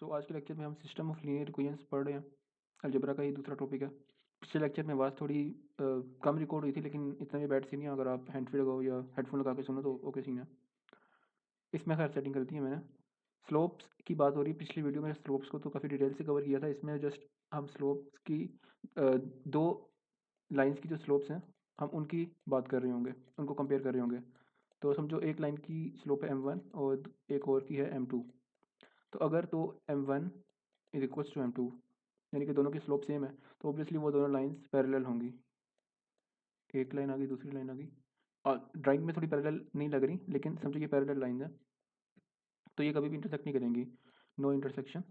सो आज के लेक्चर में हम सिस्टम ऑफ लीनियर इक्वेशंस पढ़ रहे हैं। अलजेब्रा का ही दूसरा टॉपिक है। पिछले लेक्चर में आवाज़ थोड़ी कम रिकॉर्ड हुई थी, लेकिन इतना भी बैड सीन नहीं है। अगर आप हैंड फ्री लगाओ या हेडफोन लगा के सुनो तो ओके सीन है। इसमें खैर सेटिंग कर दी है मैंने। स्लोप्स की बात हो रही है। पिछली वीडियो में स्लोप्स को तो काफ़ी डिटेल से कवर किया था। इसमें जस्ट हम स्लोप्स की दो लाइंस की जो स्लोप्स हैं हम उनकी बात कर रहे होंगे, उनको कंपेयर कर रहे होंगे। तो समझो एक लाइन की स्लोप है m1 और एक और की है m2। तो अगर तो m1 is equals to m2 यानी कि दोनों की स्लोप सेम है, तो ऑब्वियसली वो दोनों लाइंस पैरेलल होंगी। एक लाइन आ गई, दूसरी लाइन आ गई। और ड्राइंग में थोड़ी पैरेलल नहीं लग रही, लेकिन समझो ये पैरेलल लाइन है, तो ये कभी भी इंटरसेक्ट नहीं करेंगी। No intersection.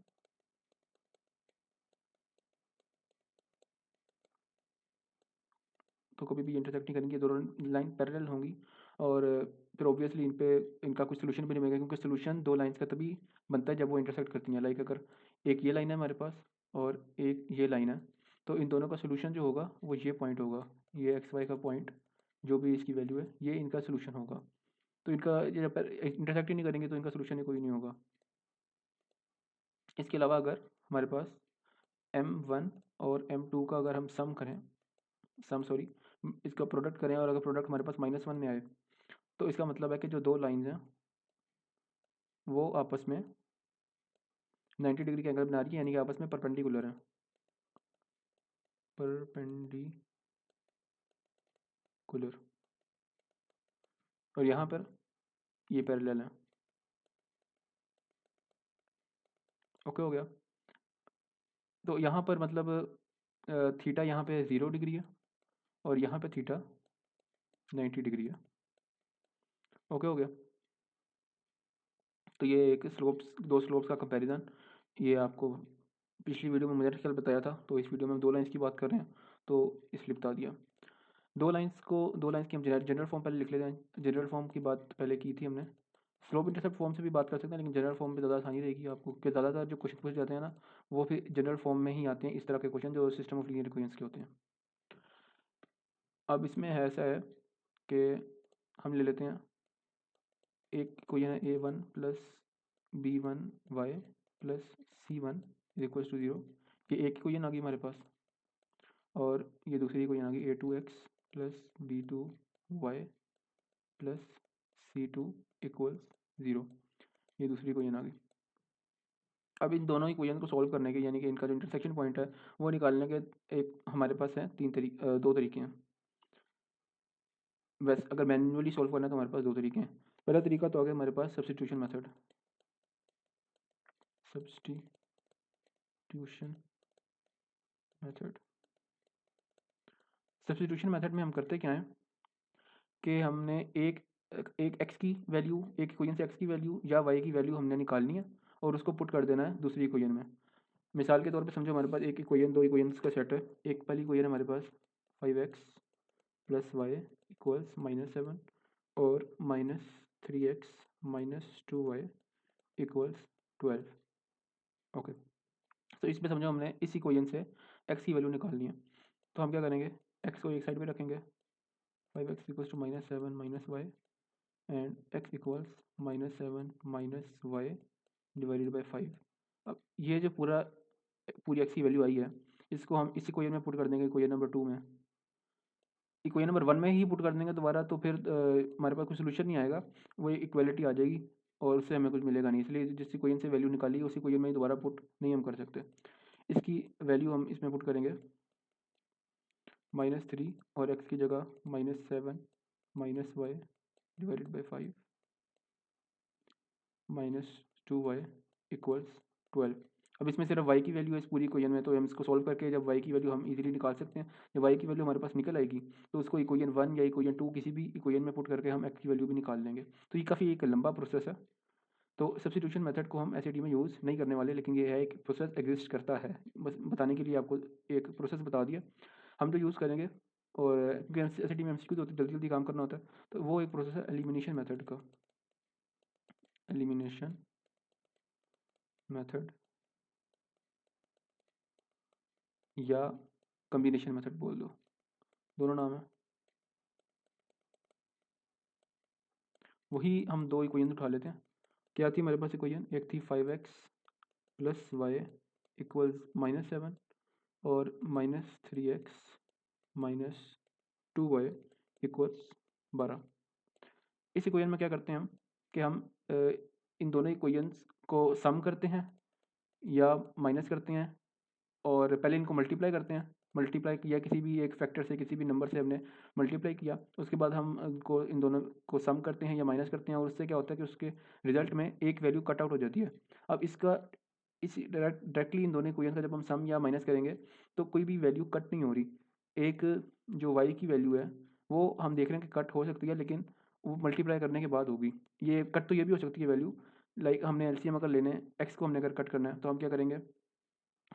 तो कभी भी इंटरसेक्ट नहीं करेंगी, दोनों लाइन पैरेलल होंगी। और फिर ऑब्वियसली इन पे इनका कुछ सोल्यूशन भी नहीं मिलेगा, क्योंकि सोल्यूशन दो लाइंस का तभी बनता है जब वो इंटरसेक्ट करती हैं। लाइक अगर एक ये लाइन है हमारे पास और एक ये लाइन है, तो इन दोनों का सोल्यूशन जो होगा वो ये पॉइंट होगा। ये एक्स वाई का पॉइंट जो भी इसकी वैल्यू है, ये इनका सोल्यूशन होगा। तो इनका ये जब इंटरसेक्ट ही नहीं करेंगे तो इनका सोल्यूशन ही कोई नहीं होगा। इसके अलावा अगर हमारे पास m1 और m2 का अगर हम सॉरी इसका प्रोडक्ट करें, और अगर प्रोडक्ट हमारे पास -1 में आए, तो इसका मतलब है कि जो दो लाइंस हैं वो आपस में 90 डिग्री का एंगल बना रही है, यानी कि आपस में परपेंडिकुलर है। परपेंडिकुलर। और यहाँ पर ये पैरेलल है। ओके हो गया। तो यहाँ पर मतलब थीटा यहाँ पे 0 डिग्री है और यहाँ पे थीटा 90 डिग्री है। ओके हो गया। तो ये एक दो स्लोप्स का कंपैरिजन, ये आपको पिछली वीडियो में मैथमेटिकल बताया था, तो इस वीडियो में हम दो लाइंस की बात कर रहे हैं तो इसलिए बता दिया। दो लाइंस की हम जनरल फॉर्म पहले लिख लेते हैं। जनरल फॉर्म की बात पहले की थी हमने। स्लोप इंटरसेप्ट फॉर्म से भी बात कर सकते हैं, लेकिन जनरल फॉर्म पे ज़्यादा आसानी रहेगी आपको, क्योंकि ज़्यादातर जो क्वेश्चन पूछे जाते हैं ना, वो फिर जनरल फॉर्म में ही आते हैं। इस तरह के क्वेश्चन जो सिस्टम ऑफ लीनियर इक्वेशंस के होते हैं। अब इसमें है ऐसा है कि हम ले लेते हैं एक इक्वेशन है a1 plus b1y plus c1 is equal to 0। ये एक इक्वेशन आ गई हमारे पास, और ये दूसरी इक्वेशन आ गई a2x plus b2y plus c2 equals 0। ये दूसरी इक्वेशन आ गई। अब इन दोनों इक्वेशन को सॉल्व करने के, यानी कि इनका जो इंटरसेक्शन पॉइंट है वो निकालने के एक हमारे पास है दो तरीके हैं। वैसे अगर मैन्युअली सॉल्व करना है तो हमारे पास दो तरीके हैं। पहला तरीका तो आ गया हमारे पास substitution method. Substitution method substitution method में हम करते क्या है कि हमने एक एक एक्स की वैल्यू, एक इक्वेशन से एक्स की वैल्यू या वाई की वैल्यू हमने निकालनी है और उसको पुट कर देना है दूसरी इक्वेशन में। मिसाल के तौर पे समझो हमारे पास एक इक्वेशन, दो इक्वेशंस का सेट है। एक पहली इक्वेशन हमारे पास 5x प्लस वाई इक्वल्स -7 और -3x minus 2y equals 12। Okay. तो इसमें समझो हमने इस इक्वेशन से x की वैल्यू निकालनी है, तो हम क्या करेंगे, x को एक साइड पे रखेंगे। 5x equals to -7 minus Y and x equals -7 minus Y divided by 5। अब ये जो पूरी x की वैल्यू आई है, इसको हम इस इक्वेशन में पुट कर देंगे, इक्वेशन नंबर 2 में। इक्वेशन नंबर 1 में ही पुट कर देंगे दोबारा, तो फिर हमारे पास कोई सोल्यूशन नहीं आएगा, वो इक्वालिटी आ जाएगी और उससे हमें कुछ मिलेगा नहीं। इसलिए जिस इक्वेशन से वैल्यू निकाली उसी इक्वेशन में ही दोबारा पुट नहीं हम कर सकते। इसकी वैल्यू हम इसमें पुट करेंगे -3 और x की जगह -7 minus Y divided by 5 -2y equals 12। अब इसमें सिर्फ y की वैल्यू है इस पूरी इक्वेशन में, तो हम इसको सॉल्व करके जब y की वैल्यू हम इजीली निकाल सकते हैं। जब y की वैल्यू हमारे पास निकल आएगी तो उसको इक्वेशन 1 या इक्वेशन 2 किसी भी इक्वेशन में पुट करके हम x की वैल्यू भी निकाल लेंगे। तो ये काफ़ी एक लंबा प्रोसेस है। तो सब्स्टिट्यूशन मेथड को हम एसएटी में यूज़ नहीं करने वाले, लेकिन ये है एक प्रोसेस एग्जिस्ट करता है, बस बताने के लिए आपको एक प्रोसेस बता दिया। हम जो यूज़ करेंगे, और क्योंकि एसएटी में एमसीक्यू होती है, जल्दी जल्दी काम करना होता है, तो वो एक प्रोसेस है एलिमिनेशन मेथड का। एलिमिनेशन मेथड या कम्बिनेशन मेथड बोल दो, दोनों नाम है। वही हम दो इक्वेशन उठा लेते हैं। क्या थी हमारे पास इक्वेशन, एक थी 5x प्लस वाई इक्वल्स -7 और -3x -2y इक्वल्स 12। इस इक्वेशन में क्या करते हैं हम कि हम इन दोनों इक्वेशंस को सम करते हैं या माइनस करते हैं और पहले इनको मल्टीप्लाई करते हैं। मल्टीप्लाई किया किसी भी एक फैक्टर से, किसी भी नंबर से हमने मल्टीप्लाई किया, उसके बाद हम इनको इन दोनों को सम करते हैं या माइनस करते हैं और उससे क्या होता है कि उसके रिजल्ट में एक वैल्यू कट आउट हो जाती है। अब इसका इस डायरेक्टली इन दोनों इक्वेशन का जब हम सम या माइनस करेंगे तो कोई भी वैल्यू कट नहीं हो रही। एक जो y की वैल्यू है वो हम देख रहे हैं कि कट हो सकती है, लेकिन वो मल्टीप्लाई करने के बाद होगी। ये कट तो ये भी हो सकती है वैल्यू, लाइक हमने एलसीएम अगर लेने x को हमने अगर कट करना है तो हम क्या करेंगे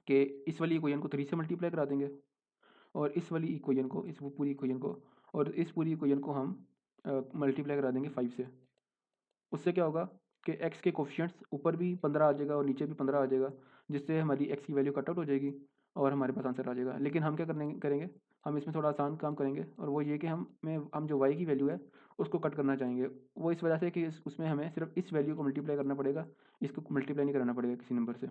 कि इस वाली इक्वेशन को 3 से मल्टीप्लाई करा देंगे और इस वाली इक्वेशन को, इस पूरी इक्वेशन को और इस पूरी इक्वेशन को हम मल्टीप्लाई करा देंगे 5 से। उससे क्या होगा कि x के कोफिशिएंट्स ऊपर भी 15 आ जाएगा और नीचे भी 15 आ जाएगा, जिससे हमारी x की वैल्यू कट आउट हो जाएगी और हमारे पास आंसर आ जाएगा। लेकिन हम क्या करेंगे, हम इसमें थोड़ा आसान काम करेंगे और वो ये कि हम जो y की वैल्यू है उसको कट करना चाहेंगे। वो इस वजह से कि उसमें हमें सिर्फ इस वैल्यू को मल्टीप्लाई करना पड़ेगा, इसको मल्टीप्लाई नहीं कराना पड़ेगा किसी नंबर से।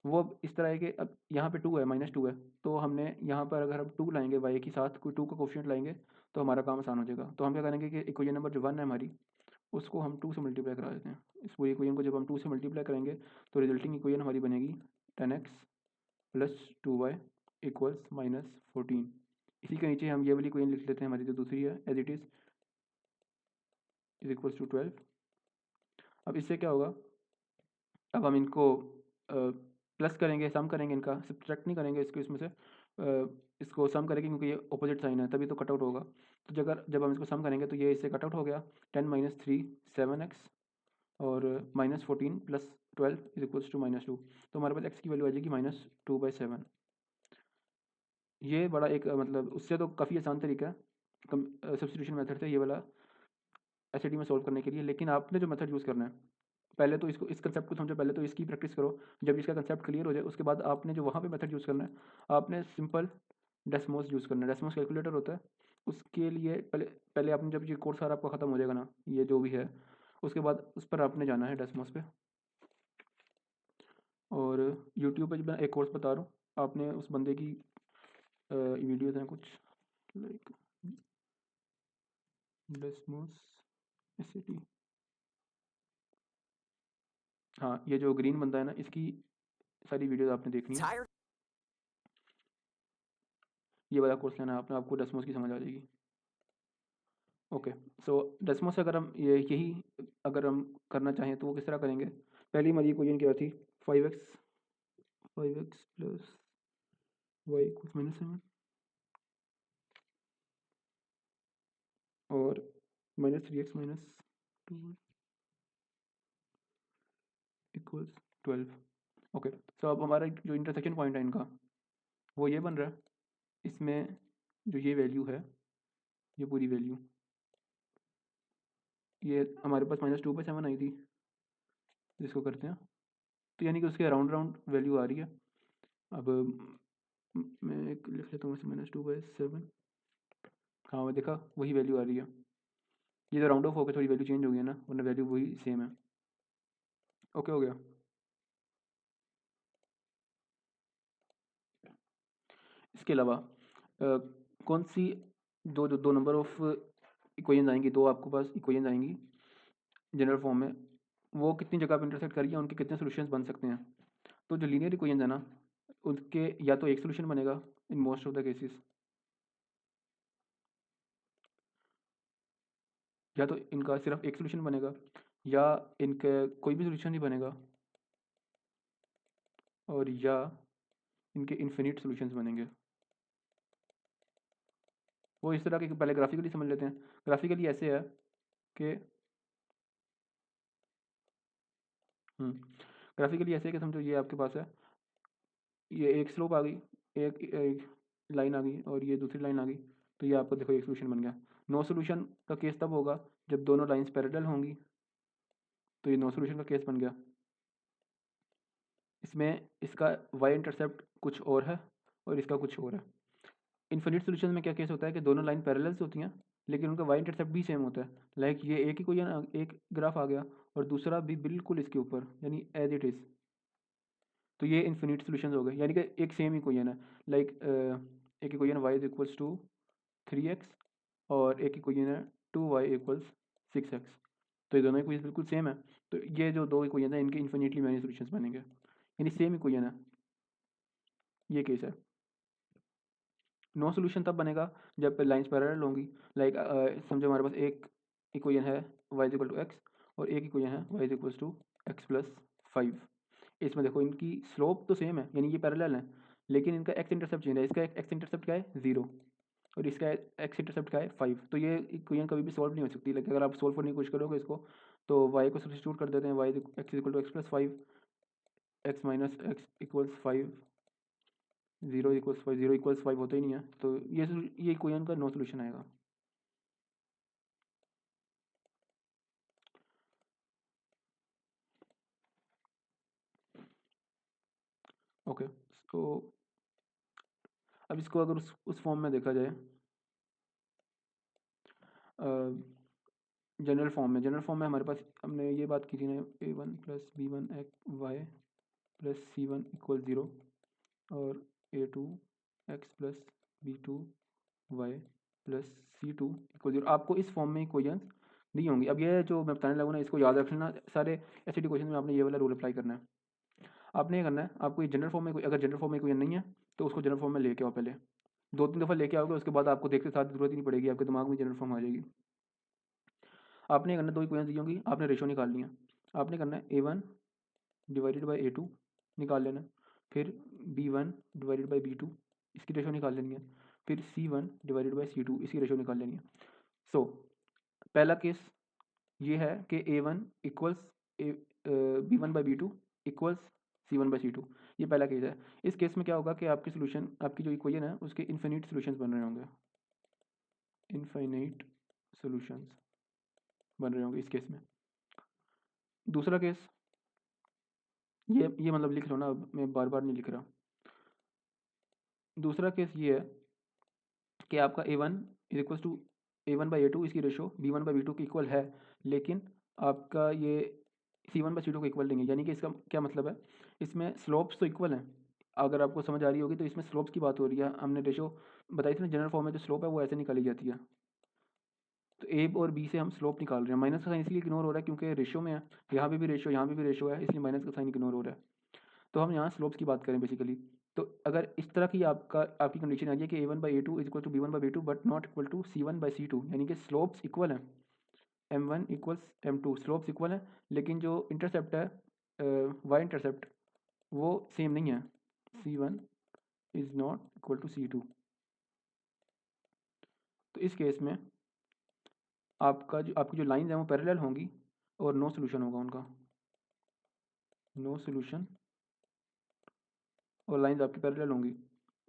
वो अब इस तरह है कि अब यहाँ पे 2 है, -2 है, तो हमने यहाँ पर अगर हम 2 लाएंगे y के साथ, कोई 2 का कोफिशिएंट लाएंगे तो हमारा काम आसान हो जाएगा। तो हम क्या करेंगे कि इक्वेशन नंबर जो 1 है हमारी, उसको हम 2 से मल्टीप्लाई करा देते हैं। इस पूरी इक्वेशन को जब हम 2 से मल्टीप्लाई करेंगे तो रिजल्टिंग इक्वेशन हमारी बनेगी 10x प्लस 2y इक्वल्स -14। इसी के नीचे हम ये वाली इक्वेशन लिख लेते हैं, हमारी जो दूसरी है as it is equals to 12। अब इससे क्या होगा, अब हम इनको प्लस करेंगे, सम करेंगे, इनका सब्ट्रैक्ट नहीं करेंगे इसको इसमें से, इसको सम करेंगे क्योंकि ये ऑपोजिट साइन है तभी तो कट आउट होगा। तो जब हम इसको सम करेंगे तो ये इससे कट आउट हो गया। 10 - 3 7x और -14 प्लस 12 इज इक्वल्स टू -2। तो हमारे पास x की वैल्यू आ जाएगी -2/7। ये बड़ा एक मतलब उससे तो काफ़ी आसान तरीका है सब्स्टिट्यूशन मेथड से ये वाला एसएटी में सॉल्व करने के लिए। लेकिन आपने जो मेथड यूज़ करना है, पहले तो इसको, इस कंसेप्ट को समझो, पहले तो इसकी प्रैक्टिस करो। जब इसका कंसेप्ट क्लियर हो जाए उसके बाद आपने जो वहाँ पे मेथड यूज़ करना है, आपने सिंपल डेस्मोस यूज़ करना है। डेस्मोस कैलकुलेटर होता है, उसके लिए पहले पहले आपने जब ये कोर्स सारा आपका ख़त्म हो जाएगा ना, ये जो भी है, उसके बाद उस पर आपने जाना है डेस्मोस पे। और यूट्यूब पे मैं एक कोर्स बता रहा हूँ, आपने उस बंदे की वीडियोज़ हैं कुछ, लाइक डेस्मोस एसएटी। हाँ, ये जो ग्रीन बंदा है ना, इसकी सारी वीडियोज़ आपने देखनी है। ये वाला कोर्स लेना है आपने, आपको डेस्मोस की समझ आ जाएगी। ओके, सो डेस्मोस से अगर हम यही अगर हम करना चाहें तो वो किस तरह करेंगे। पहली हमारी इक्वेशन क्या थी, 5x प्लस वाई इक्वल्स -7 और -3x -2 इक्वल्स 12। ओके, सो अब हमारा जो इंटरसेक्शन पॉइंट है इनका वो ये बन रहा है। इसमें जो ये वैल्यू है, ये पूरी वैल्यू, ये हमारे पास -2/7 आई थी, जिसको करते हैं तो यानी कि उसके अराउंड राउंड वैल्यू आ रही है। अब मैं एक लिख लेता हूँ -2/7। हाँ, मैं देखा वही वैल्यू आ रही है। ये तो राउंड ऑफ होकर थोड़ी वैल्यू चेंज हो गई है ना, वरना वैल्यू वही सेम है। ओके हो गया। इसके अलावा कौन सी दो नंबर ऑफ इक्वेशन आएंगी, दो आपके पास इक्वेशन आएंगी जनरल फॉर्म में, वो कितनी जगह पर इंटरसेक्ट करिए, उनके कितने सोल्यूशंस बन सकते हैं। तो जो लीनियर इक्वेशन है ना, उनके या तो एक सोल्यूशन बनेगा in most of the cases, या तो इनका सिर्फ एक सोल्यूशन बनेगा या इनके कोई भी सोल्यूशन नहीं बनेगा, और या इनके इन्फिनिट सॉल्यूशंस बनेंगे। वो इस तरह के पहले ग्राफिकली समझ लेते हैं। ग्राफिकली ऐसे है कि ग्राफिकली ऐसे है कि समझो ये आपके पास है, ये एक स्लोप आ गई, एक लाइन आ गई और ये दूसरी लाइन आ गई, तो ये आपको देखो एक सोल्यूशन बन गया। नो सोल्यूशन का केस तब होगा जब दोनों लाइंस पैरेलल होंगी, तो ये नो सोल्यूशन का केस बन गया। इसमें इसका वाई इंटरसेप्ट कुछ और है और इसका कुछ और है। इन्फिनिट सॉल्यूशन में क्या केस होता है कि दोनों लाइन पैरेलल्स होती हैं लेकिन उनका वाई इंटरसेप्ट भी सेम होता है। लाइक ये एक ही कोई एक ग्राफ आ गया और दूसरा भी बिल्कुल इसके ऊपर, यानी एज इट इज़। तो ये इन्फिनिट सोल्यूशन हो गए, यानी कि एक सेम इक्वेशन है। लाइक एक equation y is equals to 3x और एक इक्वेशन है 2y इक्वल्स 6x। तो ये दोनों इक्वेशन बिल्कुल सेम है, तो ये जो दो इक्वेशन है इनके इन्फिनिटली मैनी सोल्यूशंस बनेंगे, यानी सेम इक्वेशन है। ये केस है। नो सोल्यूशन तब बनेगा जब लाइंस पैरेलल होंगी। लाइक समझो हमारे पास एक इक्वेशन है y is equal to x और एक इक्वेशन है y is equal to x plus 5। इसमें देखो इनकी स्लोप तो सेम है, यानी ये पैरेलल है, लेकिन इनका x इंटरसेप्ट चेंज है। इसका x इंटरसेप्ट क्या है 0 और इसका x इंटरसेप्ट क्या है 5। तो ये इक्वेशन कभी भी सॉल्व नहीं हो सकती। लेकिन अगर आप सॉल्व करने की कोशिश करोगे इसको, तो y को सब्स्टिट्यूट कर देते हैं, y x equal to x plus 5, x minus x equals 5, 0 equals 5, 0 equals 5 होता ही नहीं है, तो ये इक्वेशन का नो सोल्यूशन आएगा। ओके, तो अब इसको अगर उस फॉर्म में देखा जाए, जनरल फॉर्म में हमारे पास हमने ये बात की थी ना, a1 plus b1 y plus c1 equal 0 और a2 x plus b2 y plus c2 equal 0। आपको इस फॉर्म में इक्वेशंस दी होंगी। अब ये जो मैं बताने लगा ना, इसको याद रखना, सारे ऐसे क्वेश्चन में आपने ये वाला रूल अप्लाई करना है। आपने ये करना है, आपको ये जनरल फॉर्म में अगर जनरल फॉर्म में इक्वेशन नहीं है तो उसको जनरल फॉर्म में लेके आओ। पहले 2-3 दफ़ा लेके आओगे, उसके बाद आपको देखते साथ जरूरत ही नहीं पड़ेगी, आपके दिमाग में जनरल फॉर्म आ जाएगी। आपने करना, दो इक्वेशन दी होंगी, आपने रेशो निकालनी है। आपने करना है a1 डिवाइडेड बाई a2 निकाल लेना है, फिर b1 डिवाइडेड बाई b2 इसकी रेशो निकाल लेनी है, फिर c1 डिवाइडेड बाई c2 इसकी रेशो निकाल लेनी है। सो पहला केस ये है कि a1 equals b1 by b2 equals c1 by c2, ये पहला केस है। इस केस में क्या होगा कि आपकी सोल्यूशन, आपकी जो इक्वेशन है उसके इन्फिनिट सोल्यूशंस बन रहे होंगे, इनफाइनाइट सोल्यूशंस बन रहे होंगे इस केस में। दूसरा केस, ये मतलब लिख लो ना, अब मैं बार बार नहीं लिख रहा। दूसरा केस ये है कि आपका a1 is equal to a1 by a2 इसकी रेशो b1 बाई b2 की इक्वल है, लेकिन आपका ये c1 बाई c2 को इक्वल नहीं है। यानी कि इसका क्या मतलब है, इसमें स्लोप्स तो इक्वल हैं। अगर आपको समझ आ रही होगी तो इसमें स्लोप्स की बात हो रही है। हमने रेशो बताई थी ना, जनरल फॉर्म में जो स्लोप है वो ऐसे निकाली जाती है। तो ए और बी से हम स्लोप निकाल रहे हैं। माइनस का साइन इसलिए इग्नोर हो रहा है क्योंकि रेशो में है, यहाँ पे भी रेशो, यहाँ पे भी रेशो है, इसलिए माइनस का साइन इग्नोर हो रहा है। तो हम यहाँ स्लोप्स की बात करें बेसिकली। तो अगर इस तरह की आपकी कंडीशन आ गई कि a1 by a2 is equal to b1 by b2 but not equal to c1 by c2, यानी कि स्लोप्स इक्वल हैं, m1 equals m2 slopes equal हैं, लेकिन जो इंटरसेप्ट है y इंटरसेप्ट वो सेम नहीं है, c1 is not equal to c2। तो इस केस में आपकी जो लाइंस हैं वो पैरेलल होंगी और नो सोल्यूशन होगा उनका, नो सोल्यूशन, और लाइंस आपकी पैरेलल होंगी।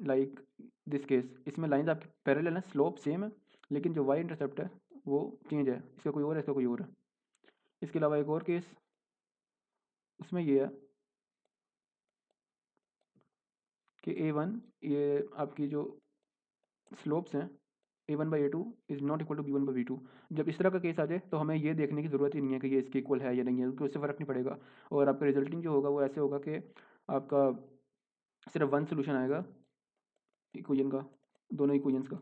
लाइक दिस केस, इसमें लाइंस आपकी पैरेलल हैं, स्लोप सेम है, लेकिन जो y इंटरसेप्ट है वो चेंज है, इसका कोई और है, इसका कोई और है। इसके अलावा एक और केस, उसमें ये है कि a1, ये आपकी जो स्लोप्स हैं a1 by a2 is not equal to b1 by b2। जब इस तरह का केस आ जाए तो हमें ये देखने की ज़रूरत ही नहीं है कि ये इसके इक्वल है या नहीं है, क्योंकि उससे फ़र्क नहीं पड़ेगा। और आपका रिजल्टिंग जो होगा वो ऐसे होगा कि आपका सिर्फ वन सोल्यूशन आएगा इक्वेशन का, दोनों इक्वेशंस का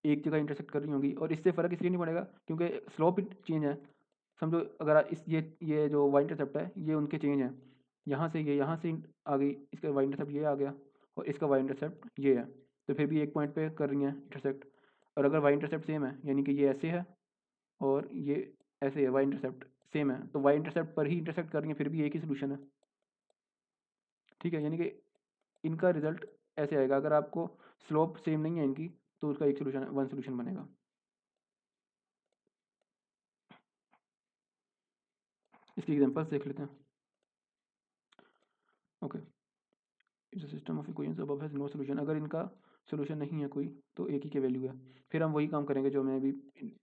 एक जगह इंटरसेक्ट कर रही होंगी, और इससे फ़र्क इसलिए नहीं पड़ेगा क्योंकि स्लोप चेंज है। समझो अगर इस ये जो वाई इंटरसेप्ट है ये उनके चेंज हैं, यहाँ से ये यहाँ से आ गई, इसका वाई इंटरसेप्ट ये आ गया और इसका वाई इंटरसेप्ट ये है, तो फिर भी एक पॉइंट पे कर रही हैं इंटरसेक्ट। और अगर वाई इंटरसेप्ट सेम है, यानी कि ये ऐसे है और ये ऐसे है, वाई इंटरसेप्ट सेम है, तो वाई इंटरसेप्ट पर ही इंटरसेक्ट कर रही हैं, फिर भी एक ही सोल्यूशन है। ठीक है, यानी कि इनका रिजल्ट ऐसे आएगा, अगर आपको स्लोप सेम नहीं है इनकी तो उसका एक सोल्यूशन, वन सोल्यूशन बनेगा। इसकी एग्जांपल्स देख लेते हैं। Okay, it's a system of equations above has no solution. अगर इनका सॉल्यूशन नहीं है कोई तो एक ही के वैल्यू है, फिर हम वही काम करेंगे जो मैंने अभी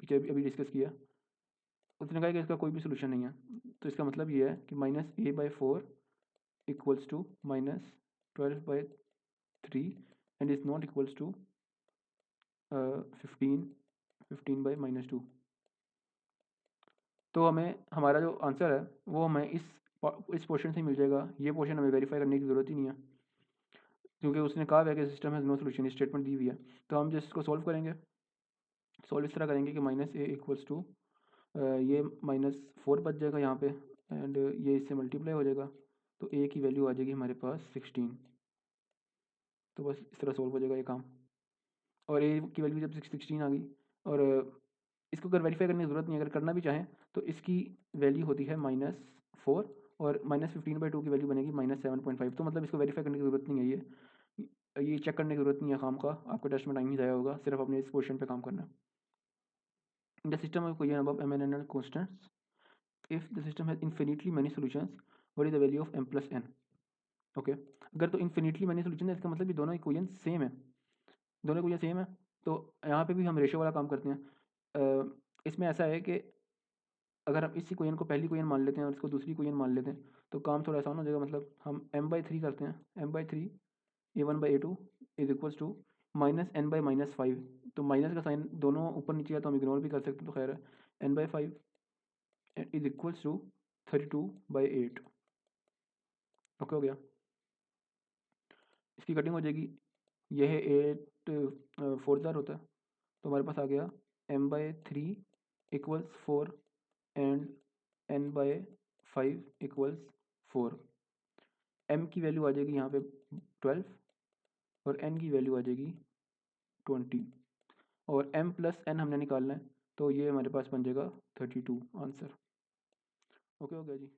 पीछे अभी डिस्कस किया। उसने कहा कि इसका कोई भी सॉल्यूशन नहीं है, तो इसका मतलब ये है कि -a/4 equals to -12/3 and is not equals to 15/-2। तो हमें हमारा जो आंसर है वो हमें इस इस पोर्शन से ही मिल जाएगा। ये पोर्शन हमें वेरीफाई करने की ज़रूरत ही नहीं है, क्योंकि उसने कहा है कि system has no solution, statement दी हुई है। तो हम जिसको इसको सॉल्व करेंगे, सॉल्व इस तरह करेंगे कि माइनस ए इक्वल्स टू ये -4 बच जाएगा यहाँ पे, एंड ये इससे मल्टीप्लाई हो जाएगा, तो ए की वैल्यू आ जाएगी हमारे पास 16। तो बस इस तरह सॉल्व हो जाएगा ये काम। और ए की वैल्यू जब 16 आ गई, और इसको अगर वेरीफाई करने की ज़रूरत नहीं है, अगर करना भी चाहें तो इसकी वैल्यू होती है -4, और -15/2 की वैल्यू बनेगी -7.5। तो मतलब इसको वेरीफाई करने की ज़रूरत नहीं है, ये चेक करने की ज़रूरत नहीं है खाम का, आपका टेस्ट में टाइम ही ज़ाया होगा, सिर्फ अपने इस क्वेश्चन पे काम करना है। The system of question above m and n constants, if the system has infinitely many solutions, what is the value of m plus n? Okay, अगर तो इन्फिनिटली मैनी सोल्यूशन है, इसका मतलब कि दोनों इक्वेशन सेम है, दोनों इक्वेशन सेम है। तो यहाँ पे भी हम रेशो वाला काम करते हैं। इसमें ऐसा है कि अगर हम इस इक्वेशन को पहली इक्वेशन मान लेते हैं और इसको दूसरी इक्वेशन मान लेते हैं, तो काम थोड़ा आसान हो जाएगा। मतलब हम m/3 करते हैं, m/3 a1/a2 is equals to -n/-5। तो माइनस का साइन दोनों ऊपर नीचे है तो हम इग्नोर भी कर सकते हैं, तो खैर है, n/5 is equals to 32/8। Okay हो गया, इसकी कटिंग हो जाएगी, यह 8 4 होता है, तो हमारे पास आ गया m/3 equals 4 and n/5 equals 4। m की वैल्यू आ जाएगी यहाँ पे 12 और n की वैल्यू आ जाएगी 20, और m प्लस n हमने निकालना है, तो ये हमारे पास बन जाएगा 32 आंसर। ओके हो गया जी।